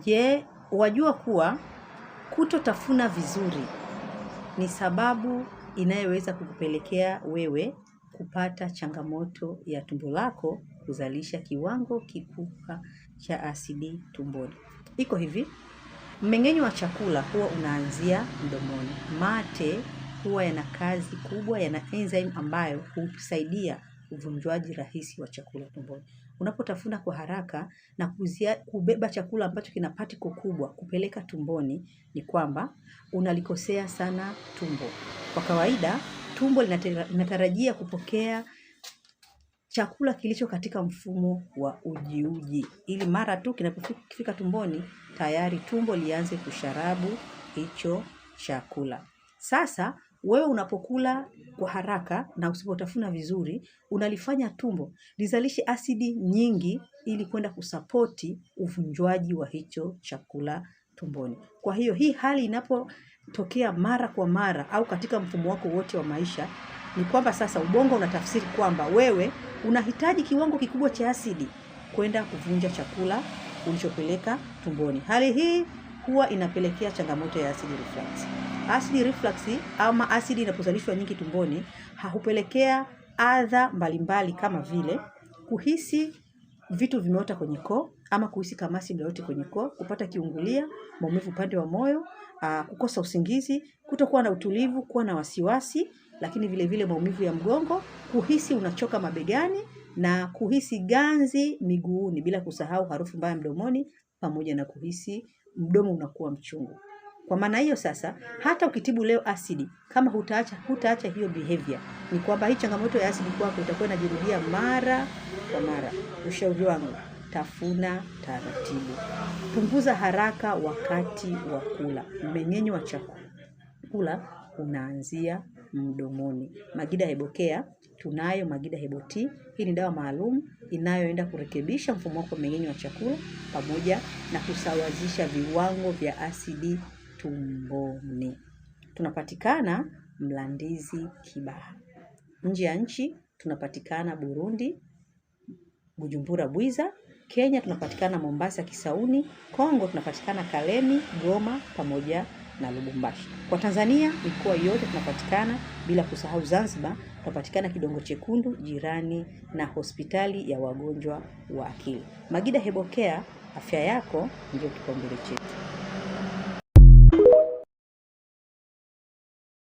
Je, wajua kuwa kutotafuna vizuri ni sababu inayoweza kukupelekea wewe kupata changamoto ya tumbo lako kuzalisha kiwango kikubwa cha asidi tumboni. Iko hivi, mmeng'enyo wa chakula huwa unaanzia mdomoni. Mate huwa yana kazi kubwa, yana enzyme ambayo husaidia uvunjwaji rahisi wa chakula tumboni. Unapotafuna kwa haraka na kubeba chakula ambacho kina particle kubwa kupeleka tumboni, ni kwamba unalikosea sana tumbo. Kwa kawaida, tumbo linatarajia kupokea chakula kilicho katika mfumo wa uji, ili mara tu kinapofika tumboni, tayari tumbo lianze kusharabu hicho chakula. Sasa wewe unapokula kwa haraka na usipotafuna vizuri, unalifanya tumbo lizalishe asidi nyingi ili kwenda kusapoti uvunjwaji wa hicho chakula tumboni. Kwa hiyo hii hali inapotokea mara kwa mara au katika mfumo wako wote wa maisha, ni kwamba sasa ubongo unatafsiri kwamba wewe unahitaji kiwango kikubwa cha asidi kwenda kuvunja chakula ulichopeleka tumboni. Hali hii huwa inapelekea changamoto ya acid reflux. Acid reflux ama asidi inapozalishwa nyingi tumboni hupelekea adha mbalimbali kama vile kuhisi vitu vimeota kwenye koo ama kuhisi kamasi yote kwenye koo, kupata kiungulia, maumivu upande wa moyo, kukosa usingizi, kutokuwa na utulivu, kuwa na wasiwasi, lakini vile vile maumivu ya mgongo, kuhisi unachoka mabegani na kuhisi ganzi miguuni, bila kusahau harufu mbaya mdomoni, pamoja na kuhisi mdomo unakuwa mchungu. Kwa maana hiyo sasa, hata ukitibu leo asidi, kama hutaacha hiyo behavior, ni kwamba hii changamoto ya asidi kwako itakuwa inajirudia mara kwa mara. Ushauri wangu, tafuna taratibu. Punguza haraka wakati wa kula. Mmeng'enyo wa chakula unaanzia mdomoni. Magida Herbal Care, tunayo Magida Herbal Tea. Hii ni dawa maalum inayoenda kurekebisha mfumo wako mmeng'enyo wa chakula pamoja na kusawazisha viwango vya asidi tumboni. Tunapatikana Mlandizi, Kibaha. Nje ya nchi tunapatikana Burundi, Bujumbura, Bwiza. Kenya tunapatikana Mombasa, Kisauni. Kongo tunapatikana Kalemi, Goma pamoja na Lubumbashi. Kwa Tanzania mikoa yote tunapatikana, bila kusahau Zanzibar tunapatikana Kidongo Chekundu, jirani na hospitali ya wagonjwa wa akili. Magida Herbal Care, afya yako ndio kipaumbele chetu.